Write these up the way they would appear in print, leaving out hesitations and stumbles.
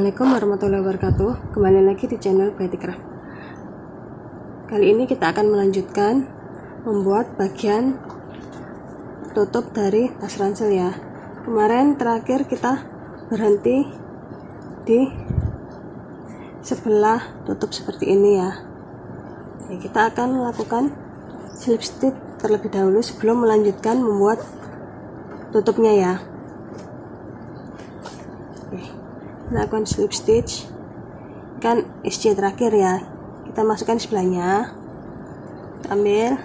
Assalamualaikum warahmatullahi wabarakatuh. Kembali lagi di channel Batikcraft. Kali ini kita akan melanjutkan membuat bagian tutup dari tas ransel ya. Kemarin terakhir kita berhenti di sebelah tutup seperti ini ya. Oke, kita akan melakukan slip stitch terlebih dahulu sebelum melanjutkan membuat tutupnya ya. Oke, lakukan slip stitch kan SC terakhir ya, kita masukkan sebelahnya, kita ambil,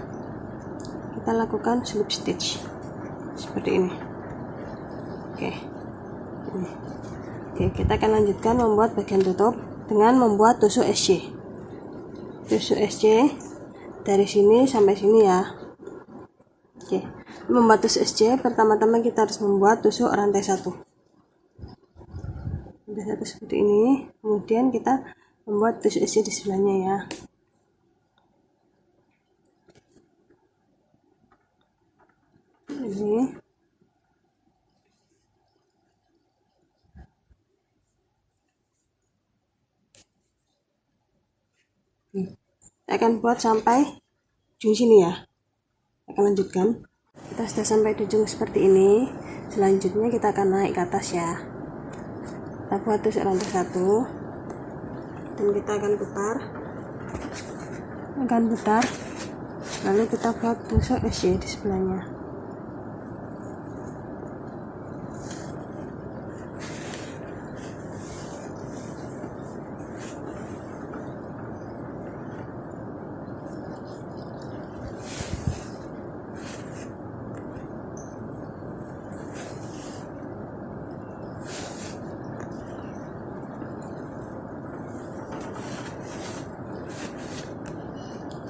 kita lakukan slip stitch seperti ini. Oke, kita akan lanjutkan membuat bagian tutup dengan membuat tusuk SC dari sini sampai sini ya. Oke, membuat tusuk SC pertama-tama kita harus membuat tusuk rantai satu seperti ini, kemudian kita membuat tusuk SC di sebelahnya ya. Ini kita akan buat sampai ujung sini ya. Kita akan lanjutkan. Kita sudah sampai di ujung seperti ini. Selanjutnya kita akan naik ke atas ya. Kita buat tusuk rantai satu dan kita akan putar, lalu kita buat tusuk SC di sebelahnya.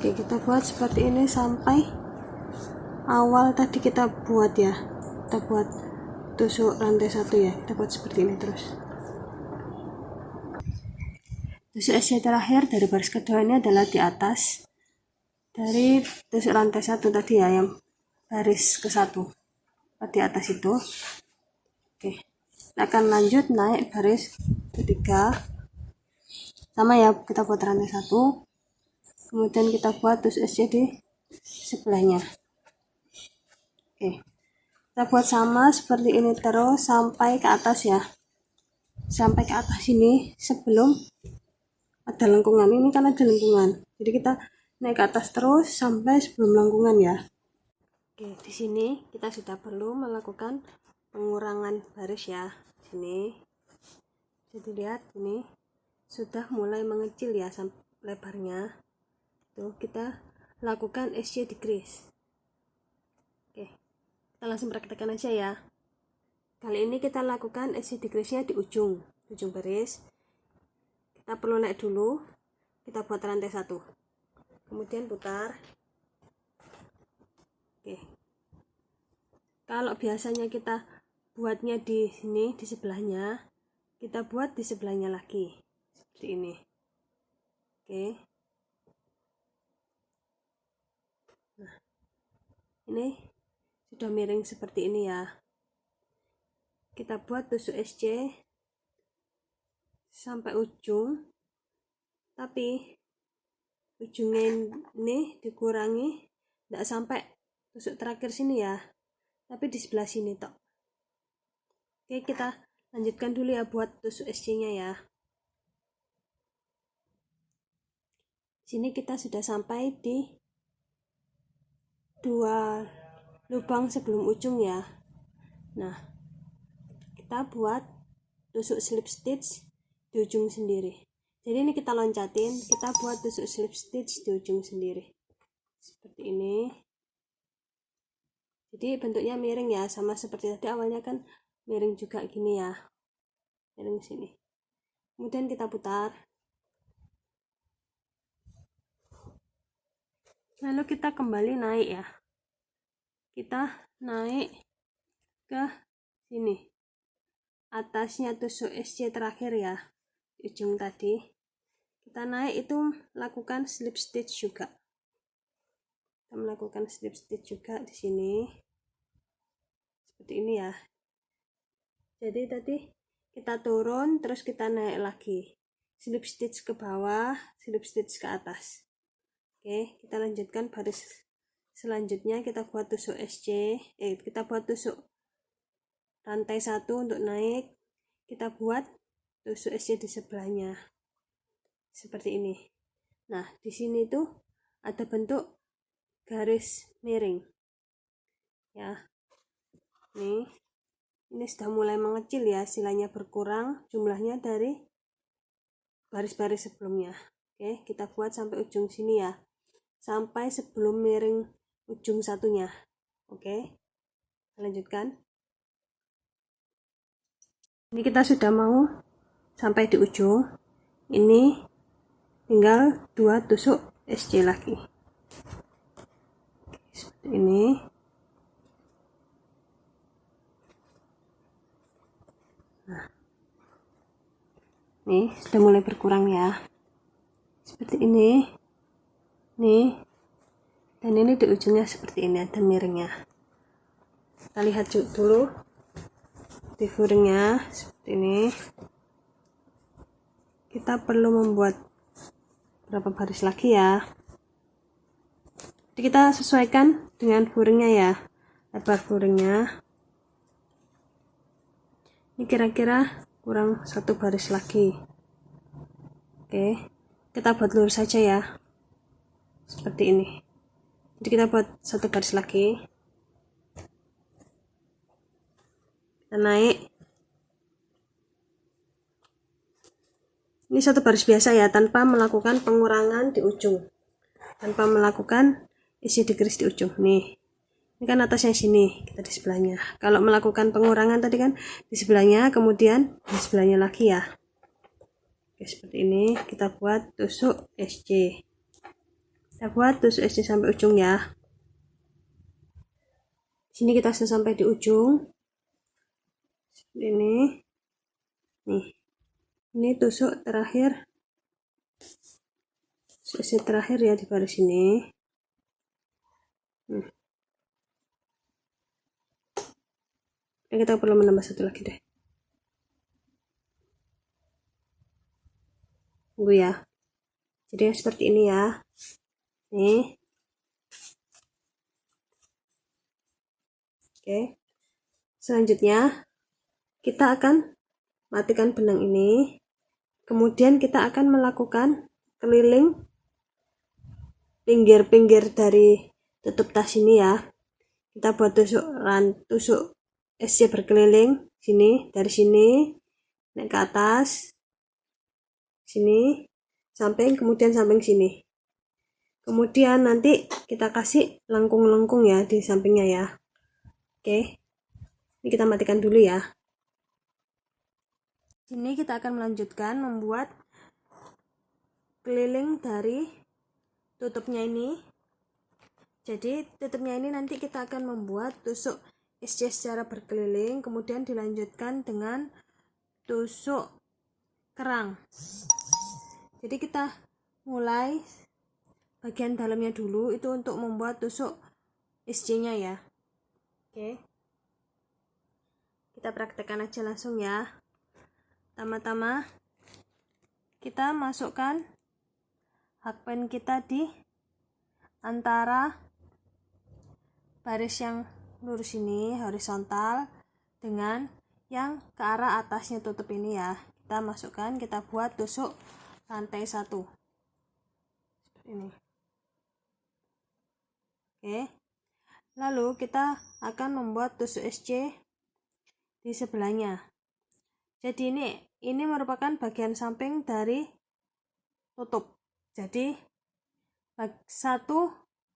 Oke, kita buat seperti ini sampai awal tadi kita buat ya. Kita buat tusuk rantai satu ya. Kita buat seperti ini terus. Tusuk SC terakhir dari baris kedua ini adalah di atas dari tusuk rantai satu tadi ya, yang baris ke satu di atas itu. Oke, kita akan lanjut naik baris ketiga sama ya, kita buat rantai satu, kemudian kita buat tusuk SC di sebelahnya. Oke, kita buat sama seperti ini terus sampai ke atas ya, sampai ke atas ini sebelum ada lengkungan. Ini kan ada lengkungan, jadi kita naik ke atas terus sampai sebelum lengkungan ya. Oke, di sini kita sudah perlu melakukan pengurangan baris ya. Sini jadi lihat, ini sudah mulai mengecil ya sampai lebarnya. Tuh, kita lakukan SC decrease. Oke, kita langsung praktekkan aja ya. Kali ini kita lakukan SC decrease nya di ujung baris. Kita perlu naik dulu, kita buat rantai satu, kemudian putar. Oke, kalau biasanya kita buatnya di sini di sebelahnya, kita buat di sebelahnya lagi seperti ini. Oke, nah ini sudah miring seperti ini ya. Kita buat tusuk SC sampai ujung, tapi ujungnya ini dikurangi, tidak sampai tusuk terakhir sini ya, tapi di sebelah sini tok. Oke, kita lanjutkan dulu ya buat tusuk SC nya ya. Sini kita sudah sampai di 2 lubang sebelum ujung ya. Nah, kita buat tusuk slip stitch di ujung sendiri. Jadi ini kita loncatin, kita buat tusuk slip stitch di ujung sendiri seperti ini. Jadi bentuknya miring ya, sama seperti tadi, awalnya kan miring juga gini ya, miring sini. Kemudian kita putar, lalu kita kembali naik ya. Kita naik ke sini, atasnya tusuk SC terakhir ya, di ujung tadi. Kita naik itu lakukan slip stitch juga. Kita melakukan slip stitch juga di sini seperti ini ya. Jadi tadi kita turun, terus kita naik lagi, slip stitch ke bawah, slip stitch ke atas. Oke, kita lanjutkan baris selanjutnya. Kita buat tusuk SC, kita buat tusuk rantai 1 untuk naik, kita buat tusuk SC di sebelahnya seperti ini. Nah, di sini tuh ada bentuk garis miring ya. Ini sudah mulai mengecil ya, silanya berkurang jumlahnya dari baris-baris sebelumnya. Oke, kita buat sampai ujung sini ya, sampai sebelum miring ujung satunya. Oke, lanjutkan. Ini kita sudah mau sampai di ujung. Ini tinggal 2 tusuk SC lagi seperti ini. Nah, nih sudah mulai berkurang ya, seperti ini nih, dan ini di ujungnya seperti ini, ada miringnya. Kita lihat dulu di furingnya seperti ini. Kita perlu membuat berapa baris lagi ya, jadi kita sesuaikan dengan furingnya ya, lebar furingnya. Ini kira-kira kurang 1 baris lagi. Oke, kita buat lurus saja ya, seperti ini. Jadi kita buat 1 baris lagi, kita naik. Ini 1 baris biasa ya, tanpa melakukan pengurangan di ujung, tanpa melakukan isi decrease di ujung. Nih, ini kan atasnya sini, kita di sebelahnya. Kalau melakukan pengurangan tadi kan di sebelahnya, kemudian di sebelahnya lagi ya. Oke, seperti ini. Kita buat tusuk SC. Kita buat tusuk SC sampai ujung ya. Sini kita sudah sampai di ujung. Seperti ini. Nih. Ini tusuk terakhir. Tusuk SC terakhir ya di baris ini. Ini kita perlu menambah 1 lagi deh. Tunggu ya. Jadi seperti ini ya. Nih. Oke. Selanjutnya kita akan matikan benang ini. Kemudian kita akan melakukan keliling pinggir-pinggir dari tutup tas ini ya. Kita buat tusuk SC berkeliling sini, dari sini naik ke atas sini, samping, kemudian samping sini. Kemudian nanti kita kasih lengkung-lengkung ya di sampingnya ya. Oke, ini kita matikan dulu ya. Sini kita akan melanjutkan membuat keliling dari tutupnya ini. Jadi tutupnya ini nanti kita akan membuat tusuk SC secara berkeliling, kemudian dilanjutkan dengan tusuk kerang. Jadi kita mulai bagian dalamnya dulu, itu untuk membuat tusuk SC nya ya. Oke, kita praktekkan aja langsung ya. Pertama-tama kita masukkan hakpen kita di antara baris yang lurus ini, horizontal, dengan yang ke arah atasnya tutup ini ya. Kita masukkan, kita buat tusuk rantai 1 seperti ini. Oke, lalu kita akan membuat tusuk SC di sebelahnya. Jadi ini merupakan bagian samping dari tutup. Jadi 1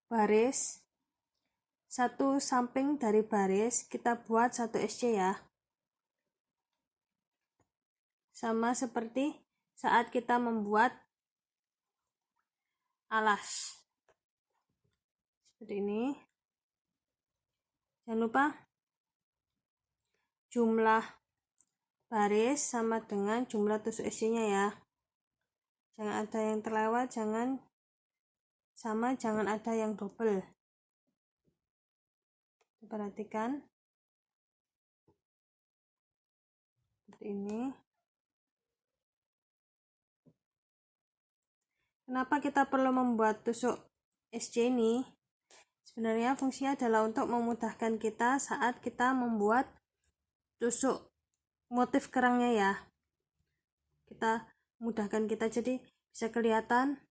baris, 1 samping dari baris, kita buat 1 SC ya. Sama seperti saat kita membuat alas. Seperti ini. Jangan lupa jumlah baris sama dengan jumlah tusuk SC-nya ya. Jangan ada yang terlewat, jangan ada yang double. Perhatikan. seperti ini. Kenapa kita perlu membuat tusuk SC ini? Sebenarnya fungsinya adalah untuk memudahkan kita saat kita membuat tusuk motif kerangnya ya. Kita mudahkan kita jadi bisa kelihatan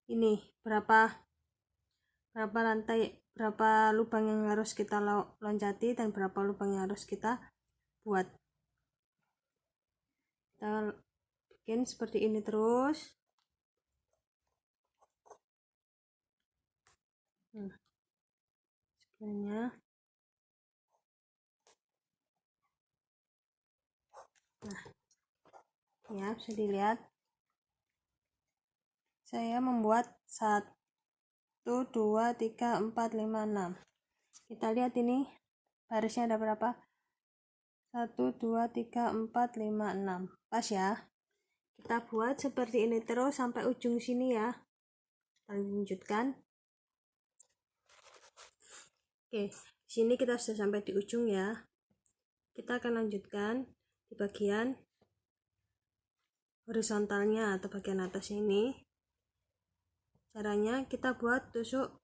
ini berapa rantai, berapa lubang yang harus kita loncati dan berapa lubang yang harus kita buat. Kita bikin seperti ini terus. Sebenarnya ya bisa dilihat saya membuat 1 2 3 4 5 6. Kita lihat ini barisnya ada berapa? 1 2 3 4 5 6. Pas ya. Kita buat seperti ini terus sampai ujung sini ya. Kita lanjutkan. Oke, sini kita sudah sampai di ujung ya. Kita akan lanjutkan di bagian horizontalnya atau bagian atas ini. Caranya kita buat tusuk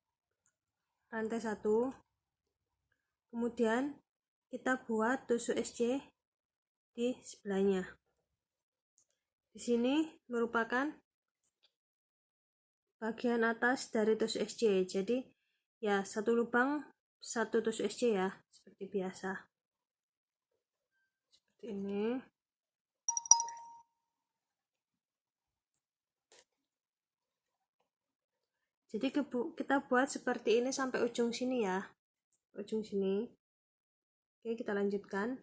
rantai 1, kemudian kita buat tusuk SC di sebelahnya. Di sini merupakan bagian atas dari tusuk SC, jadi ya satu lubang satu tusuk SC ya, seperti biasa. Seperti ini. Jadi kita buat seperti ini sampai ujung sini ya, ujung sini. Oke, kita lanjutkan.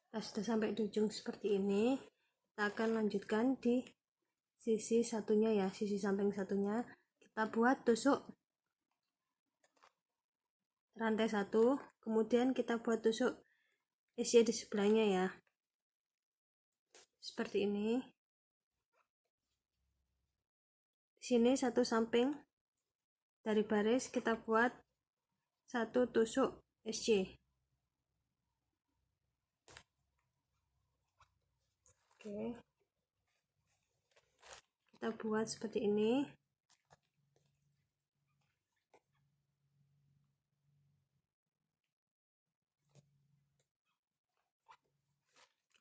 Kita sudah sampai di ujung seperti ini. Kita akan lanjutkan di sisi satunya ya, sisi samping satunya. Kita buat tusuk rantai 1, kemudian kita buat tusuk SC di sebelahnya ya, seperti ini. Di sini satu samping dari baris kita buat satu tusuk SC. Oke, kita buat seperti ini.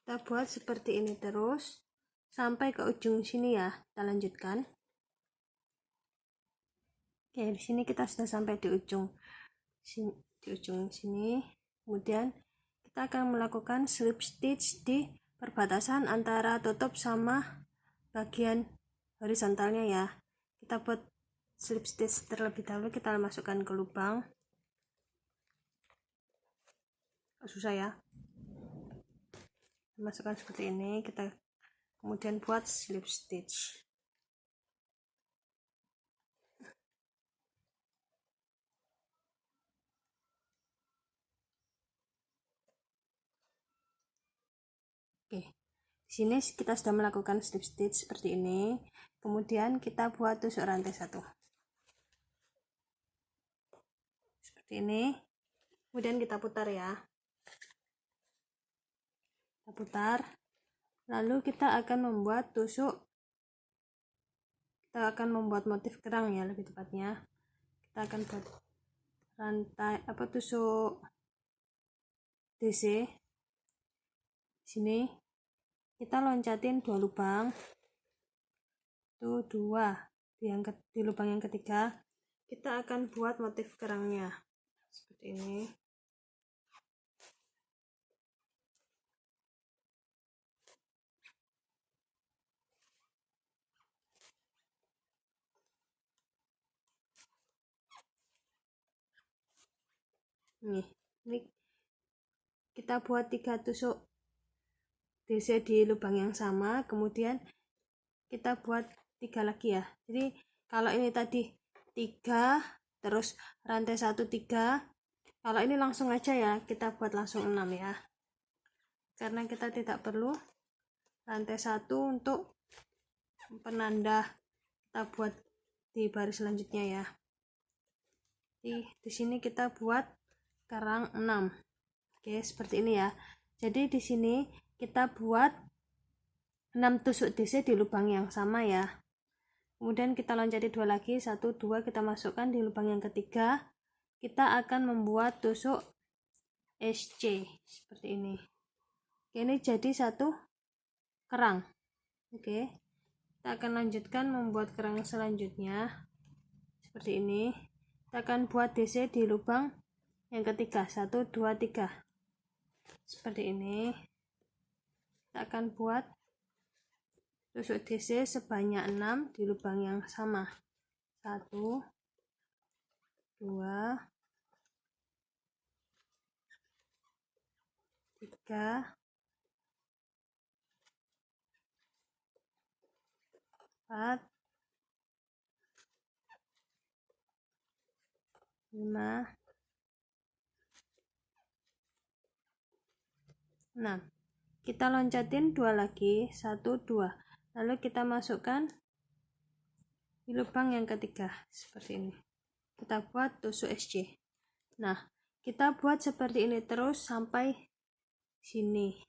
Kita buat seperti ini terus sampai ke ujung sini ya. Kita lanjutkan. Oke, di sini kita sudah sampai di ujung sini. Kemudian kita akan melakukan slip stitch di perbatasan antara tutup sama bagian horizontalnya ya. Kita buat slip stitch terlebih dahulu, kita masukkan ke lubang. Susah ya. Masukkan seperti ini, kita kemudian buat slip stitch. Oke, di sini kita sudah melakukan slip stitch seperti ini. Kemudian kita buat tusuk rantai 1 seperti ini. Kemudian kita putar ya. Kita putar. Lalu kita akan membuat tusuk. Kita akan membuat motif kerang ya, lebih tepatnya. Kita akan buat rantai tusuk DC. Sini kita loncatin 2 lubang. Tuh 2. Di lubang yang ketiga kita akan buat motif kerangnya seperti ini. Ini kita buat 3 tusuk DC di lubang yang sama, kemudian kita buat 3 lagi ya. Jadi kalau ini tadi 3, terus rantai 1 3, kalau ini langsung aja ya, kita buat langsung 6 ya, karena kita tidak perlu rantai 1 untuk penanda kita buat di baris selanjutnya ya. Di sini kita buat kerang 6. Oke, seperti ini ya. Jadi di sini kita buat 6 tusuk DC di lubang yang sama ya. Kemudian kita loncati 2 lagi, 1 2 kita masukkan di lubang yang ketiga. Kita akan membuat tusuk SC seperti ini. Ini jadi satu kerang. Oke. Kita akan lanjutkan membuat kerang selanjutnya. Seperti ini. Kita akan buat DC di lubang yang ketiga, 1 2 3. Seperti ini. Kita akan buat tusuk DC sebanyak 6 di lubang yang sama. 1 2 3 4 5 6. Kita loncatin 2 lagi, 1 2. Lalu kita masukkan di lubang yang ketiga seperti ini. Kita buat tusuk SC. Nah, kita buat seperti ini terus sampai sini.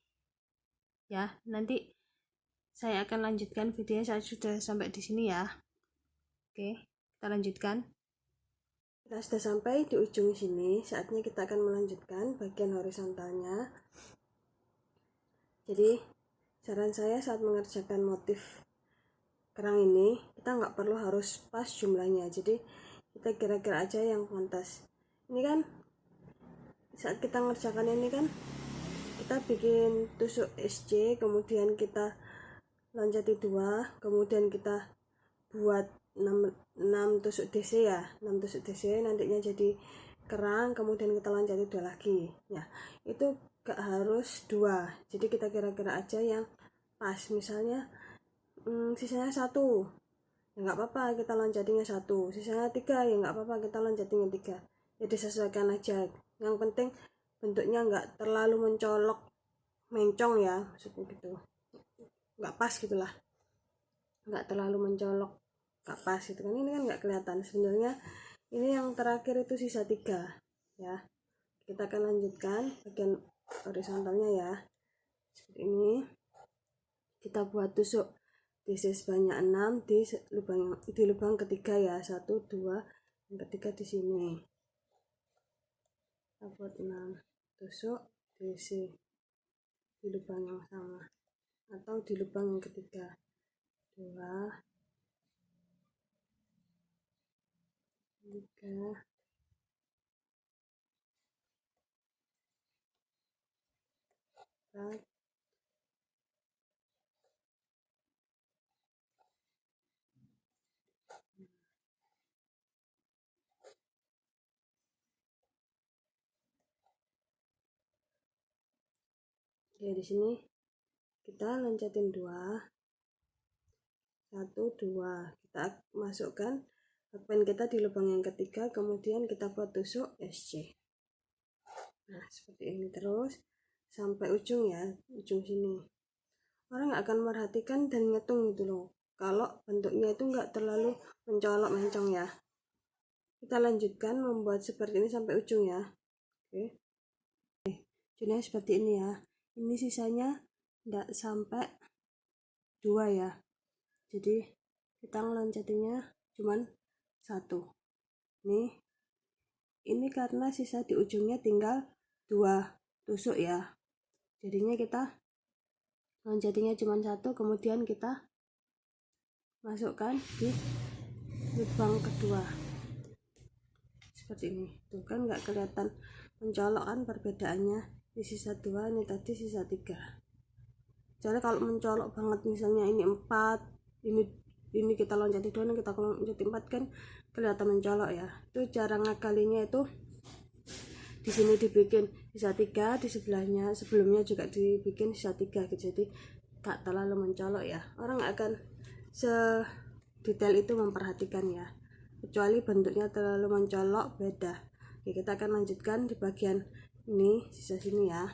Ya, nanti saya akan lanjutkan videonya saat sudah sampai di sini ya. Oke, kita lanjutkan. Kita sudah sampai di ujung sini, saatnya kita akan melanjutkan bagian horizontalnya. Jadi, saran saya saat mengerjakan motif kerang ini, kita nggak perlu harus pas jumlahnya. Jadi, kita kira-kira aja yang pantas. Ini kan, saat kita mengerjakan ini kan, kita bikin tusuk SC, kemudian kita loncati 2, kemudian kita buat 6 tusuk DC ya, 6 tusuk DC nantinya jadi kerang, kemudian kita loncati 2 lagi ya. Itu gak harus 2, jadi kita kira-kira aja yang pas. Misalnya sisanya 1 ya nggak apa-apa kita loncatinya 1, sisanya 3 ya nggak apa-apa kita loncatinya 3. Jadi sesuaikan aja, yang penting bentuknya nggak terlalu mencolok mencong ya, maksudnya gitu, nggak pas gitulah, nggak terlalu mencolok, nggak pas gitu kan. Ini kan nggak kelihatan sebenarnya. Ini yang terakhir itu sisa 3 ya. Kita akan lanjutkan bagian horizontalnya ya. Seperti ini. Kita buat tusuk DC sebanyak 6 di lubang ketiga ya. 1 2, yang ketiga di sini. Kita buat 6 tusuk DC di lubang yang sama atau di lubang yang ketiga. 2 3 4 Oke, di sini kita loncatin 2 1 2, kita masukkan hakpen kita di lubang yang ketiga, kemudian kita buat tusuk SC. Nah, seperti ini terus sampai ujung ya, ujung sini. Orang nggak akan memperhatikan dan ngitung gitu loh, kalau bentuknya itu nggak terlalu mencolok mencong ya. Kita lanjutkan membuat seperti ini sampai ujung ya. Oke, ujungnya seperti ini ya. Ini sisanya nggak sampai 2 ya, jadi kita ngeloncatinya cuman 1. Ini karena sisa di ujungnya tinggal 2 tusuk ya, jadinya kita loncatinya cuma 1, kemudian kita masukkan di lubang kedua seperti ini. Tuh kan nggak kelihatan mencolok kan perbedaannya. Di sisa 2, ini tadi sisa 3. Jadi kalau mencolok banget misalnya ini 4, ini kita loncati 2, ini kita loncati 4 kan kelihatan mencolok ya. Itu cara ngakalinya itu di sini dibikin sisa 3, di sebelahnya sebelumnya juga dibikin sisa 3 gitu. Jadi gak terlalu mencolok ya. Orang gak akan sedetail itu memperhatikan ya. Kecuali bentuknya terlalu mencolok beda. Oke, kita akan lanjutkan di bagian ini, sisa sini ya.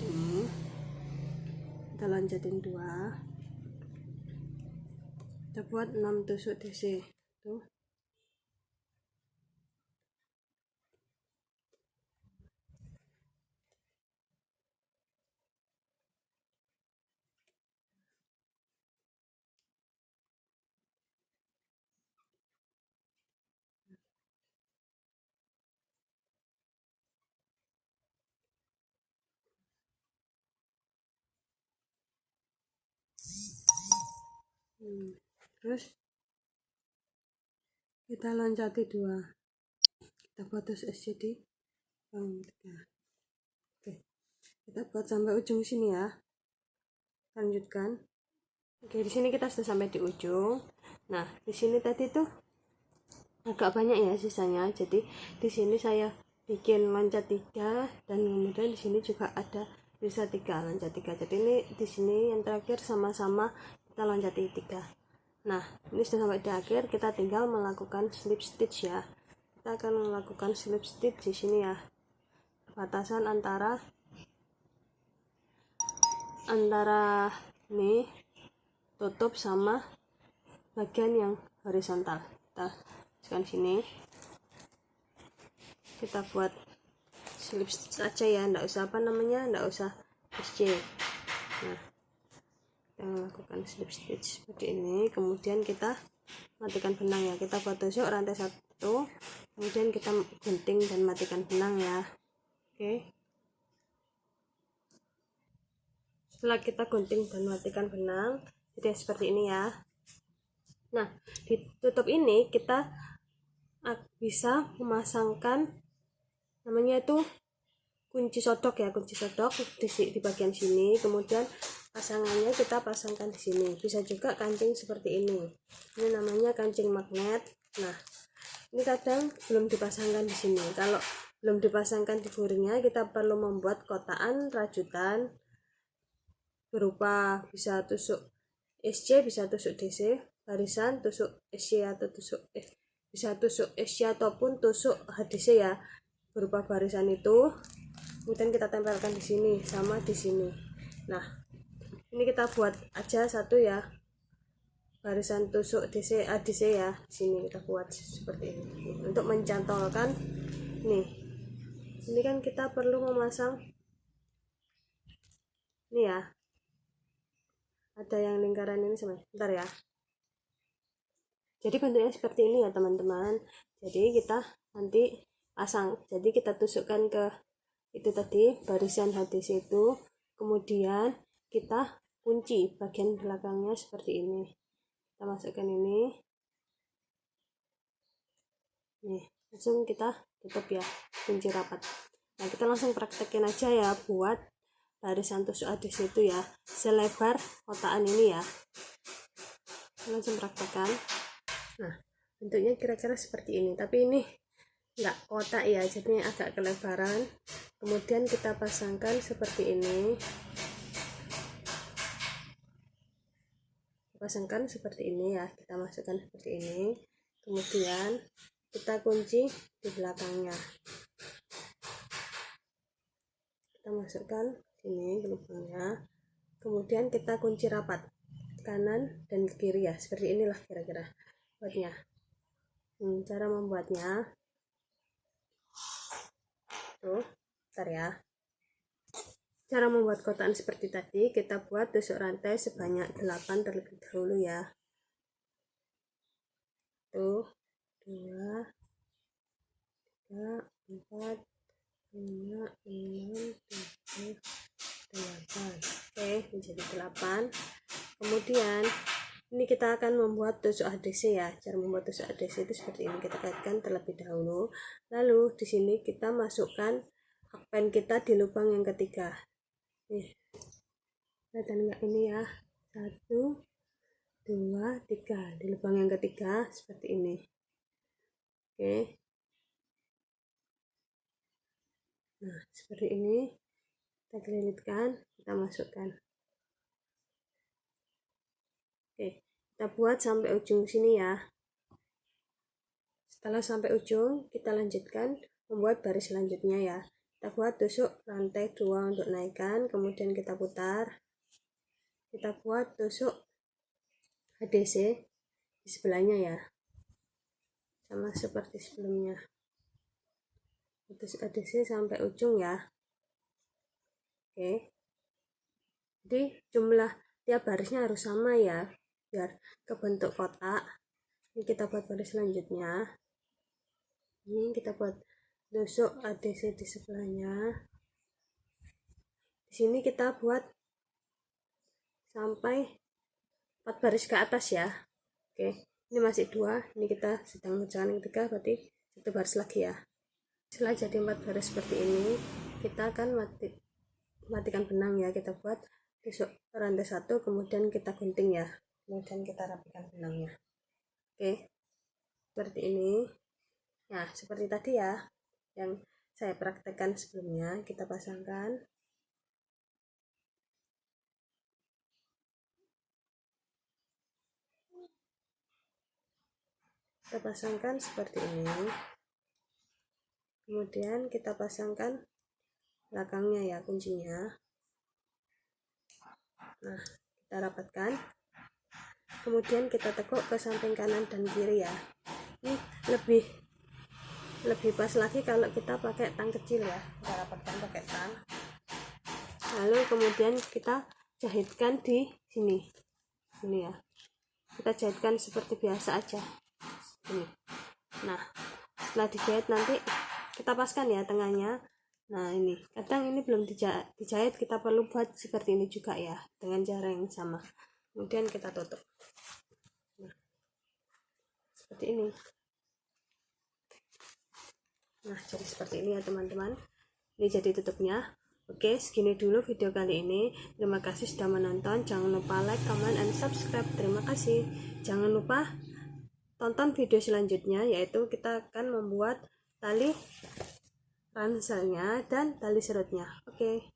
Ini kita loncatin 2, kita buat 6 tusuk DC tuh. Terus kita loncati 2, kita buat tusuk SC di yang ketiga. Oke, kita buat sampai ujung sini ya. Lanjutkan. Oke, di sini kita sudah sampai di ujung. Nah, di sini tadi tuh agak banyak ya sisanya. Jadi di sini saya bikin loncat 3 dan kemudian di sini juga ada sisa 3 loncat 3. Jadi ini di sini yang terakhir sama-sama kita loncat 3. Nah, ini sudah sampai di akhir, kita tinggal melakukan slip stitch ya. Kita akan melakukan slip stitch di sini ya. Batasan antara nih tutup sama bagian yang horizontal. Kita masukkan sini. Kita buat slip stitch aja ya, enggak usah enggak usah SC. Nah, kita melakukan slip stitch seperti ini, kemudian kita matikan benang ya. Kita buat tusuk rantai 1, kemudian kita gunting dan matikan benang ya. Oke, setelah kita gunting dan matikan benang, jadi seperti ini ya. Nah, di tutup ini kita bisa memasangkan namanya itu kunci sodok ya, kunci sodok di bagian sini, kemudian pasangannya kita pasangkan di sini. Bisa juga kancing seperti ini namanya kancing magnet. Nah, ini kadang belum dipasangkan di sini. Kalau belum dipasangkan di furingnya, kita perlu membuat kotaan rajutan berupa bisa tusuk SC, bisa tusuk DC, barisan tusuk SC atau bisa tusuk SC ataupun tusuk HDC ya, berupa barisan itu. Kemudian kita tempelkan di sini sama di sini. Nah, ini kita buat aja satu ya, barisan tusuk DC ADC ya. Di sini kita buat seperti ini untuk mencantolkan nih. Ini kan kita perlu memasang ini ya. Ada yang lingkaran ini sebentar ya. Jadi bentuknya seperti ini ya teman-teman. Jadi kita nanti pasang. Jadi kita tusukkan ke itu tadi barisan HDC itu, kemudian kita kunci bagian belakangnya seperti ini. Kita masukkan ini nih, langsung kita tutup ya, kunci rapat. Nah, kita langsung praktekin aja ya buat barisan tusuk ADC itu ya, selebar kotaan ini ya. Kita langsung praktekkan. Nah, bentuknya kira-kira seperti ini, tapi ini enggak kotak ya, jadi agak kelebaran. Kemudian kita pasangkan seperti ini, pasangkan seperti ini ya, kita masukkan seperti ini, kemudian kita kunci di belakangnya, kita masukkan sini ke lubangnya, kemudian kita kunci rapat kanan dan kiri ya, seperti inilah kira-kira buatnya. Cara membuatnya tuh, bentar ya. Cara membuat kotaan seperti tadi, kita buat tusuk rantai sebanyak 8 terlebih dahulu ya. 1, 2, 3, 4, 5, 6, 7, 8. Oke, menjadi 8. Kemudian ini kita akan membuat tusuk ADC ya. Cara membuat tusuk ADC itu seperti ini. Kita kaitkan terlebih dahulu. Lalu di sini kita masukkan hakpen kita di lubang yang ketiga. Nih, kelihatan enggak ini ya? 1, 2, 3 di lubang yang ketiga seperti ini. Oke. Nah, seperti ini. Kita kelilitkan, kita masukkan. Oke, kita buat sampai ujung sini ya. Setelah sampai ujung, kita lanjutkan membuat baris selanjutnya ya. Kita buat tusuk rantai 2 untuk naikkan, kemudian kita putar. Kita buat tusuk HDC di sebelahnya ya, sama seperti sebelumnya. Tusuk HDC sampai ujung ya. Oke, jadi jumlah tiap barisnya harus sama ya, biar kebentuk kotak. Ini kita buat baris selanjutnya. Ini kita buat tusuk ADC di sebelahnya. Di sini kita buat sampai 4 baris ke atas ya. Oke, ini masih 2, ini kita sedang mengerjakan yang ketiga, berarti 1 baris lagi ya. Setelah jadi 4 baris seperti ini, kita akan matikan benang ya. Kita buat tusuk rantai 1, kemudian kita gunting ya, kemudian kita rapikan benangnya. Oke, seperti ini. Nah, seperti tadi ya yang saya praktekkan sebelumnya, kita pasangkan. Kita pasangkan seperti ini, kemudian kita pasangkan belakangnya ya, kuncinya. Nah, kita rapatkan, kemudian kita tekuk ke samping kanan dan kiri ya. Ini lebih pas lagi kalau kita pakai tang kecil ya, kita rapatkan pakai tang, lalu kemudian kita jahitkan di sini ya, kita jahitkan seperti biasa aja ini. Nah, setelah dijahit nanti kita paskan ya tengahnya. Nah, ini kadang ini belum dijahit, kita perlu buat seperti ini juga ya, dengan cara yang sama. Kemudian kita tutup. Nah, seperti ini. Nah, jadi seperti ini ya teman-teman. Ini jadi tutupnya. Oke, segini dulu video kali ini. Terima kasih sudah menonton. Jangan lupa like, comment, and subscribe. Terima kasih. Jangan lupa tonton video selanjutnya, yaitu kita akan membuat tali ranselnya dan tali serutnya. Oke.